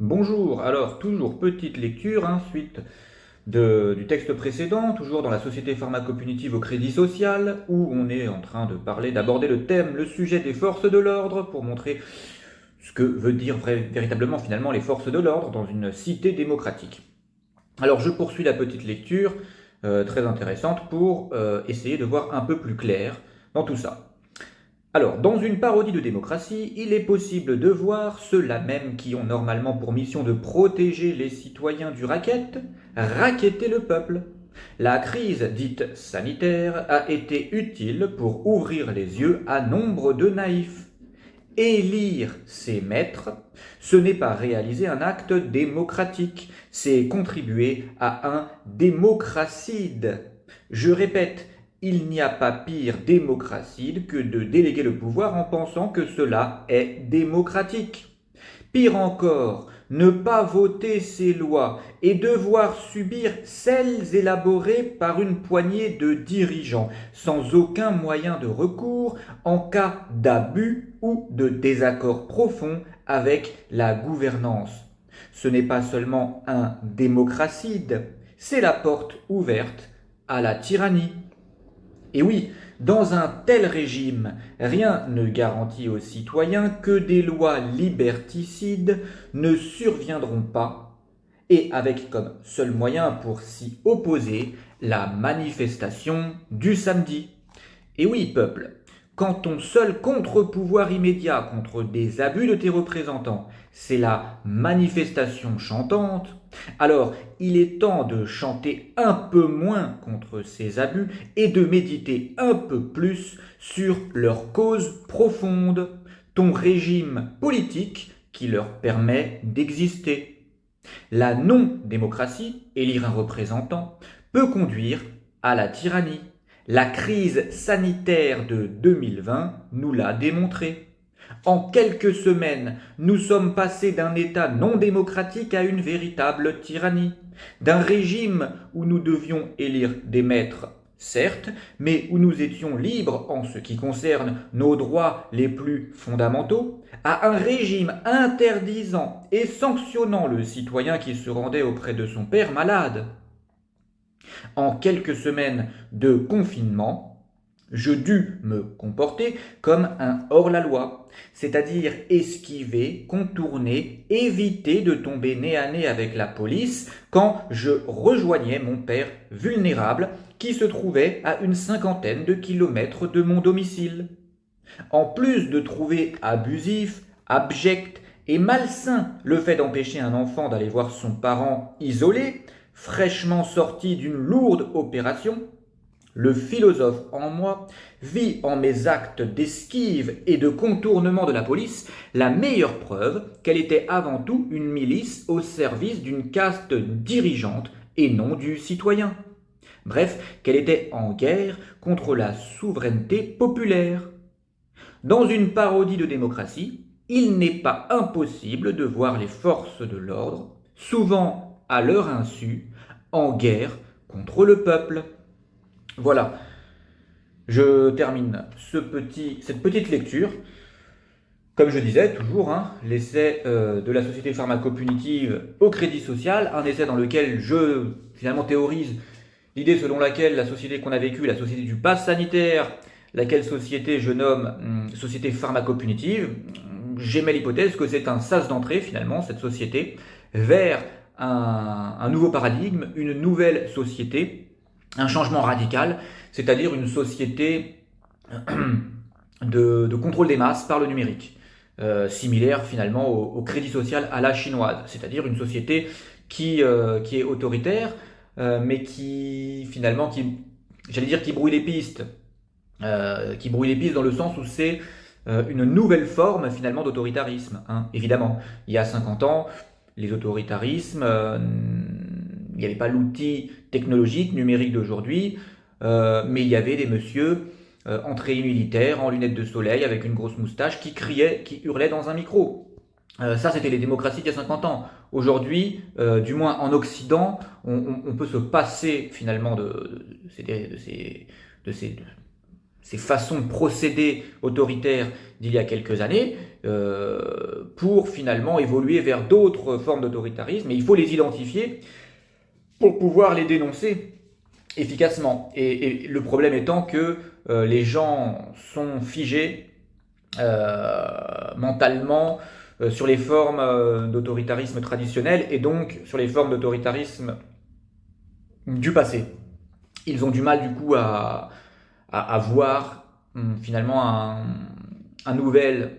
Bonjour, alors toujours petite lecture, suite du texte précédent, toujours dans la société pharmacopunitive au crédit social, où on est en train de parler, d'aborder le thème, le sujet des forces de l'ordre, pour montrer ce que veut dire véritablement finalement les forces de l'ordre dans une cité démocratique. Alors je poursuis la petite lecture, très intéressante, pour essayer de voir un peu plus clair dans tout ça. Alors, dans une parodie de démocratie, il est possible de voir ceux-là même qui ont normalement pour mission de protéger les citoyens du racket, racketter le peuple. La crise dite sanitaire a été utile pour ouvrir les yeux à nombre de naïfs. Élire ses maîtres, ce n'est pas réaliser un acte démocratique, c'est contribuer à un démocracide. Je répète, il n'y a pas pire démocracide que de déléguer le pouvoir en pensant que cela est démocratique. Pire encore, ne pas voter ces lois et devoir subir celles élaborées par une poignée de dirigeants, sans aucun moyen de recours en cas d'abus ou de désaccord profond avec la gouvernance. Ce n'est pas seulement un démocracide, c'est la porte ouverte à la tyrannie. Et oui, dans un tel régime, rien ne garantit aux citoyens que des lois liberticides ne surviendront pas, et avec comme seul moyen pour s'y opposer la manifestation du samedi. Et oui, peuple, quand ton seul contre-pouvoir immédiat contre des abus de tes représentants, c'est la manifestation chantante, alors il est temps de chanter un peu moins contre ces abus et de méditer un peu plus sur leur cause profonde, ton régime politique qui leur permet d'exister. La non-démocratie, élire un représentant, peut conduire à la tyrannie. La crise sanitaire de 2020 nous l'a démontré. En quelques semaines, nous sommes passés d'un État non démocratique à une véritable tyrannie, d'un régime où nous devions élire des maîtres, certes, mais où nous étions libres en ce qui concerne nos droits les plus fondamentaux, à un régime interdisant et sanctionnant le citoyen qui se rendait auprès de son père malade. En quelques semaines de confinement, je dus me comporter comme un hors-la-loi, c'est-à-dire esquiver, contourner, éviter de tomber nez à nez avec la police quand je rejoignais mon père vulnérable qui se trouvait à une cinquantaine de kilomètres de mon domicile. En plus de trouver abusif, abject et malsain le fait d'empêcher un enfant d'aller voir son parent isolé, fraîchement sorti d'une lourde opération, le philosophe en moi vit en mes actes d'esquive et de contournement de la police la meilleure preuve qu'elle était avant tout une milice au service d'une caste dirigeante et non du citoyen. Bref, qu'elle était en guerre contre la souveraineté populaire. Dans une parodie de démocratie, il n'est pas impossible de voir les forces de l'ordre, souvent à leur insu, en guerre contre le peuple. Voilà, je termine cette petite lecture. Comme je disais, toujours, l'essai de la société pharmacopunitive au crédit social, un essai dans lequel je finalement théorise l'idée selon laquelle la société qu'on a vécue, la société du pass sanitaire, laquelle société je nomme société pharmacopunitive, j'émets l'hypothèse que c'est un sas d'entrée finalement, cette société, vers un nouveau paradigme, une nouvelle société, un changement radical, c'est-à-dire une société de contrôle des masses par le numérique, similaire finalement au crédit social à la chinoise, c'est-à-dire une société qui est autoritaire, mais qui finalement, j'allais dire qui brouille les pistes, dans le sens où c'est une nouvelle forme finalement d'autoritarisme, évidemment. Il y a 50 ans, les autoritarismes, il n'y avait pas l'outil technologique, numérique d'aujourd'hui, mais il y avait des messieurs en treillis militaire, en lunettes de soleil, avec une grosse moustache, qui criaient, qui hurlaient dans un micro. Ça, c'était les démocraties d'il y a 50 ans. Aujourd'hui, du moins en Occident, on peut se passer finalement de ces ces façons de procéder autoritaires d'il y a quelques années pour finalement évoluer vers d'autres formes d'autoritarisme. Et il faut les identifier pour pouvoir les dénoncer efficacement. Et le problème étant que les gens sont figés mentalement sur les formes d'autoritarisme traditionnel et donc sur les formes d'autoritarisme du passé. Ils ont du mal du coup à voir finalement un nouvel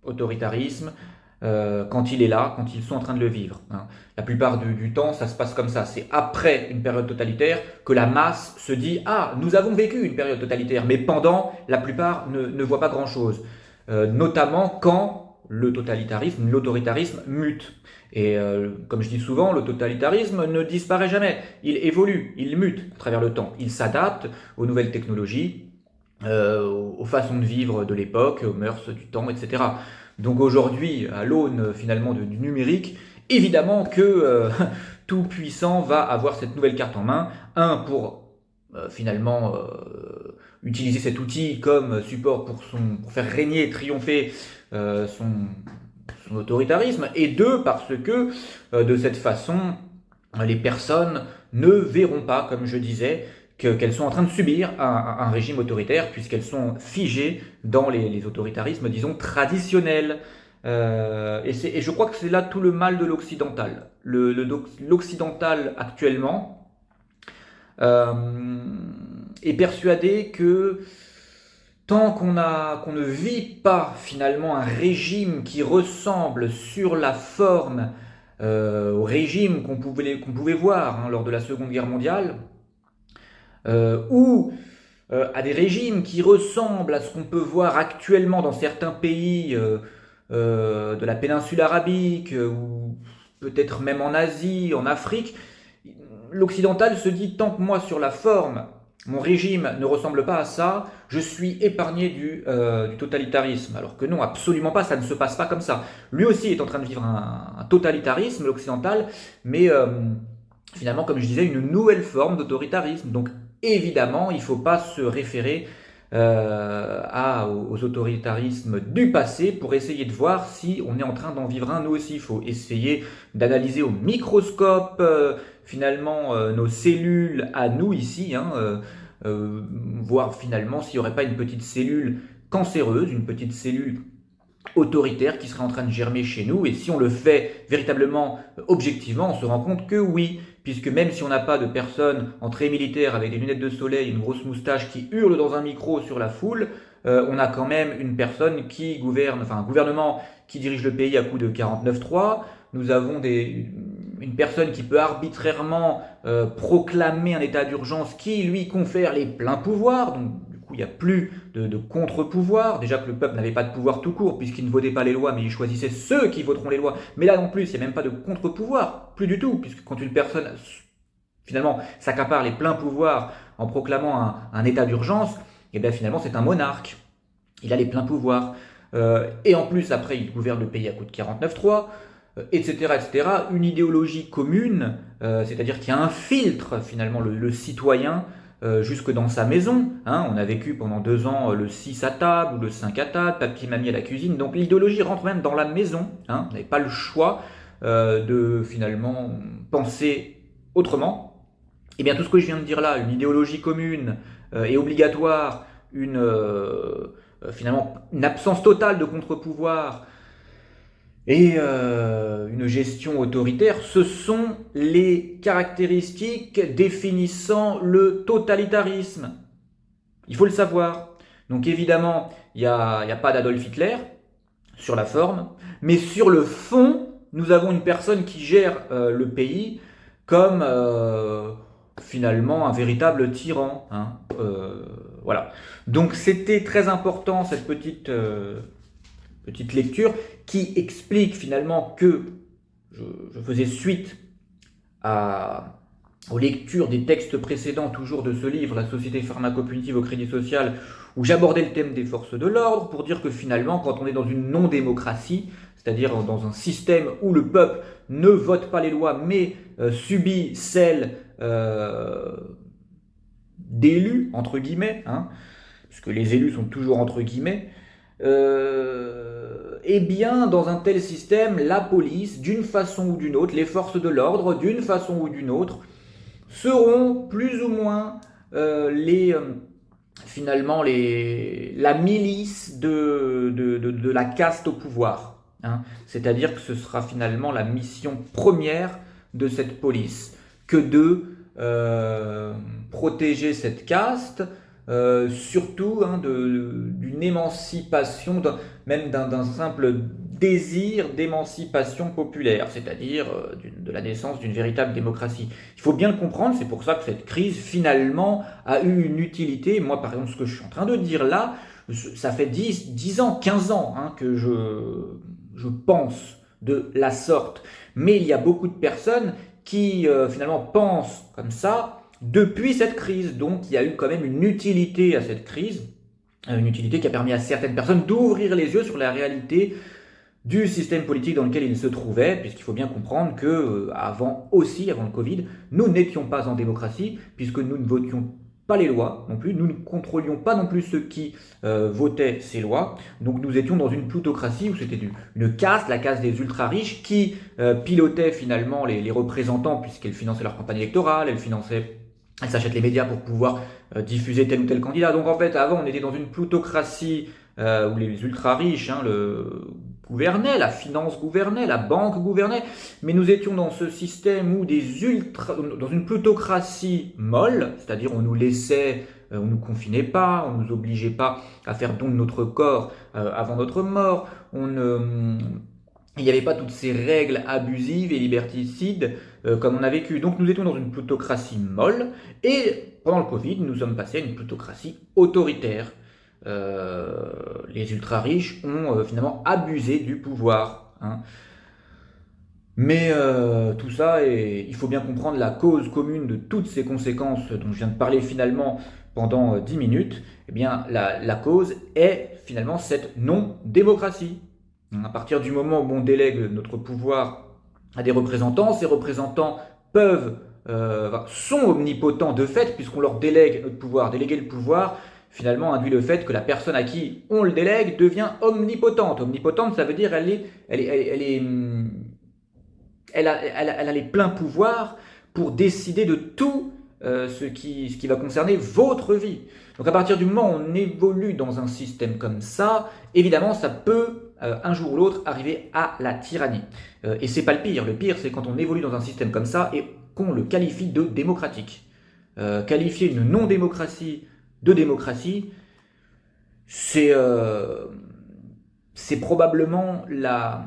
autoritarisme quand il est là, quand ils sont en train de le vivre. Hein. La plupart du temps, ça se passe comme ça. C'est après une période totalitaire que la masse se dit « Ah, nous avons vécu une période totalitaire », mais pendant, la plupart ne voient pas grand-chose. Notamment quand le totalitarisme, l'autoritarisme mute. Et comme je dis souvent, le totalitarisme ne disparaît jamais. Il évolue, il mute à travers le temps. Il s'adapte aux nouvelles technologies, aux façons de vivre de l'époque, aux mœurs du temps, etc. Donc aujourd'hui, à l'aune finalement du numérique, évidemment que tout puissant va avoir cette nouvelle carte en main. Pour finalement utiliser cet outil comme support pour faire régner, triompher son autoritarisme, et deux, parce que de cette façon, les personnes ne verront pas, comme je disais, qu'elles sont en train de subir un régime autoritaire, puisqu'elles sont figées dans les autoritarismes, disons, traditionnels. Et je crois que c'est là tout le mal de l'occidental. L'occidental, actuellement, est persuadé que tant qu'on ne vit pas finalement un régime qui ressemble sur la forme au régime qu'on pouvait voir lors de la Seconde Guerre mondiale, ou à des régimes qui ressemblent à ce qu'on peut voir actuellement dans certains pays de la péninsule arabique, ou peut-être même en Asie, en Afrique, l'occidental se dit, tant que moi sur la forme, mon régime ne ressemble pas à ça, je suis épargné du totalitarisme. Alors que non, absolument pas, ça ne se passe pas comme ça. Lui aussi est en train de vivre un totalitarisme, l'occidental, mais finalement, comme je disais, une nouvelle forme d'autoritarisme. Donc évidemment, il ne faut pas se référer aux autoritarismes du passé pour essayer de voir si on est en train d'en vivre un nous aussi. Il faut essayer d'analyser au microscope finalement nos cellules à nous ici, voir finalement s'il n'y aurait pas une petite cellule cancéreuse, une petite cellule autoritaire qui serait en train de germer chez nous. Et si on le fait véritablement objectivement, on se rend compte que oui, puisque même si on n'a pas de personne en trait militaire avec des lunettes de soleil, une grosse moustache qui hurle dans un micro sur la foule, on a quand même une personne qui gouverne, enfin un gouvernement qui dirige le pays à coup de 49.3. Nous avons une personne qui peut arbitrairement proclamer un état d'urgence qui lui confère les pleins pouvoirs. Donc du coup, il n'y a plus de contre-pouvoir. Déjà que le peuple n'avait pas de pouvoir tout court puisqu'il ne votait pas les lois, mais il choisissait ceux qui voteront les lois. Mais là non plus, il n'y a même pas de contre-pouvoir, plus du tout, puisque quand une personne finalement s'accapare les pleins pouvoirs en proclamant un état d'urgence, et bien finalement c'est un monarque. Il a les pleins pouvoirs. Et en plus, après, il gouverne le pays à coup de 49.3. Etc., etc., une idéologie commune, c'est-à-dire qu'il y a un filtre finalement le citoyen jusque dans sa maison. On a vécu pendant 2 ans le 6 à table ou le 5 à table, papy, mamie à la cuisine, donc l'idéologie rentre même dans la maison. Vous n'avez pas le choix de finalement penser autrement. Et bien tout ce que je viens de dire là, une idéologie commune et obligatoire, finalement une absence totale de contre-pouvoir, et une gestion autoritaire, ce sont les caractéristiques définissant le totalitarisme. Il faut le savoir. Donc évidemment, il n'y a pas d'Adolf Hitler sur la forme, mais sur le fond, nous avons une personne qui gère le pays comme finalement un véritable tyran. Voilà. Donc c'était très important cette petite lecture qui explique finalement que je faisais suite aux lectures des textes précédents, toujours de ce livre, La société pharmacopunitive au crédit social, où j'abordais le thème des forces de l'ordre, pour dire que finalement, quand on est dans une non-démocratie, c'est-à-dire dans un système où le peuple ne vote pas les lois, mais subit celles d'élus, entre guillemets, parce que les élus sont toujours entre guillemets, eh bien, dans un tel système, la police, d'une façon ou d'une autre, les forces de l'ordre, d'une façon ou d'une autre, seront plus ou moins finalement la milice de la caste au pouvoir, hein. C'est-à-dire que ce sera finalement la mission première de cette police, que de protéger cette caste, surtout hein, d'une émancipation, même d'un simple désir d'émancipation populaire, c'est-à-dire de la naissance d'une véritable démocratie. Il faut bien le comprendre, c'est pour ça que cette crise finalement a eu une utilité. Moi par exemple ce que je suis en train de dire là, ça fait 10 ans, 15 ans hein, que je pense de la sorte. Mais il y a beaucoup de personnes qui finalement pensent comme ça depuis cette crise. Donc il y a eu quand même une utilité à cette crise, une utilité qui a permis à certaines personnes d'ouvrir les yeux sur la réalité du système politique dans lequel ils se trouvaient, puisqu'il faut bien comprendre que avant le Covid, nous n'étions pas en démocratie, puisque nous ne votions pas les lois non plus, nous ne contrôlions pas non plus ceux qui votaient ces lois, donc nous étions dans une plutocratie où c'était une caste, la caste des ultra riches, qui pilotait finalement les représentants, puisqu'elle finançait leur campagne électorale, elle s'achète les médias pour pouvoir diffuser tel ou tel candidat. Donc en fait, avant, on était dans une plutocratie où les ultra riches gouvernaient, la finance gouvernait, la banque gouvernait, mais nous étions dans ce système où dans une plutocratie molle, c'est-à-dire on nous laissait, on nous confinait pas, on nous obligeait pas à faire don de notre corps avant notre mort, il n'y avait pas toutes ces règles abusives et liberticides comme on a vécu. Donc nous étions dans une plutocratie molle et pendant le Covid, nous sommes passés à une plutocratie autoritaire. Les ultra riches ont finalement abusé du pouvoir, hein. Mais tout ça, il faut bien comprendre la cause commune de toutes ces conséquences dont je viens de parler finalement pendant 10 minutes. Eh bien, la cause est finalement cette non-démocratie. À partir du moment où on délègue notre pouvoir à des représentants, ces représentants sont omnipotents de fait, puisqu'on leur délègue notre pouvoir. Déléguer le pouvoir, finalement, induit le fait que la personne à qui on le délègue devient omnipotente. Omnipotente, ça veut dire elle a les pleins pouvoirs pour décider de tout ce qui va concerner votre vie. Donc à partir du moment où on évolue dans un système comme ça, évidemment, ça peut un jour ou l'autre arriver à la tyrannie. Et c'est pas le pire. Le pire, c'est quand on évolue dans un système comme ça et qu'on le qualifie de démocratique. Qualifier une non-démocratie de démocratie, c'est probablement la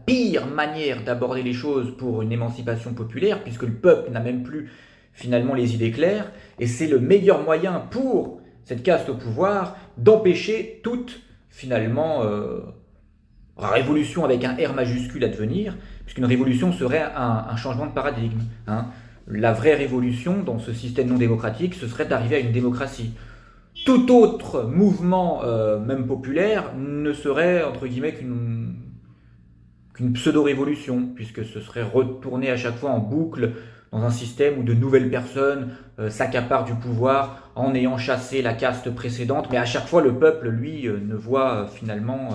pire manière d'aborder les choses pour une émancipation populaire, puisque le peuple n'a même plus finalement les idées claires, et c'est le meilleur moyen pour cette caste au pouvoir d'empêcher toute finalement révolution avec un R majuscule à devenir, puisqu'une révolution serait un changement de paradigme, hein. La vraie révolution dans ce système non démocratique, ce serait d'arriver à une démocratie. Tout autre mouvement, même populaire, ne serait entre guillemets qu'une pseudo-révolution, puisque ce serait retourner à chaque fois en boucle dans un système où de nouvelles personnes s'accaparent du pouvoir en ayant chassé la caste précédente, mais à chaque fois le peuple, lui, ne voit finalement,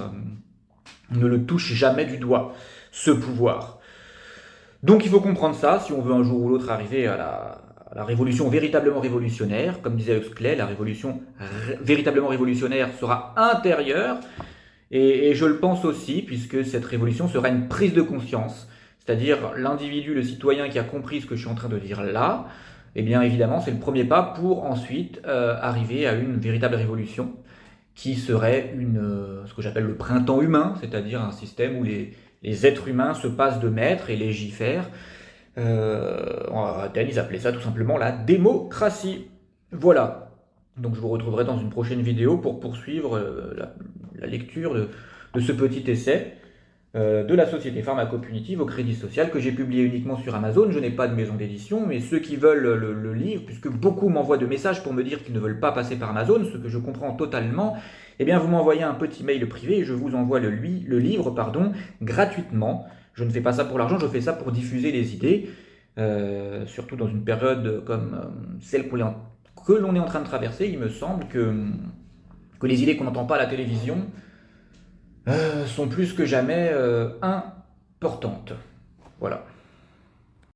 ne le touche jamais du doigt, ce pouvoir. Donc il faut comprendre ça, si on veut un jour ou l'autre arriver à la révolution véritablement révolutionnaire. Comme disait Huxley, la révolution véritablement révolutionnaire sera intérieure, et je le pense aussi, puisque cette révolution sera une prise de conscience, c'est-à-dire l'individu, le citoyen qui a compris ce que je suis en train de dire là, eh bien évidemment c'est le premier pas pour ensuite arriver à une véritable révolution, qui serait ce que j'appelle le printemps humain, c'est-à-dire un système où les êtres humains se passent de maîtres et légifèrent. À Athènes, ils appelaient ça tout simplement la démocratie. Voilà. Donc je vous retrouverai dans une prochaine vidéo pour poursuivre la lecture de ce petit essai de la Société pharmacopunitive au crédit social que j'ai publié uniquement sur Amazon. Je n'ai pas de maison d'édition, mais ceux qui veulent le livre, puisque beaucoup m'envoient de messages pour me dire qu'ils ne veulent pas passer par Amazon, ce que je comprends totalement, eh bien vous m'envoyez un petit mail privé et je vous envoie le livre gratuitement. Je ne fais pas ça pour l'argent, je fais ça pour diffuser les idées, surtout dans une période comme celle que l'on est en train de traverser, il me semble que les idées qu'on n'entend pas à la télévision sont plus que jamais importantes. Voilà.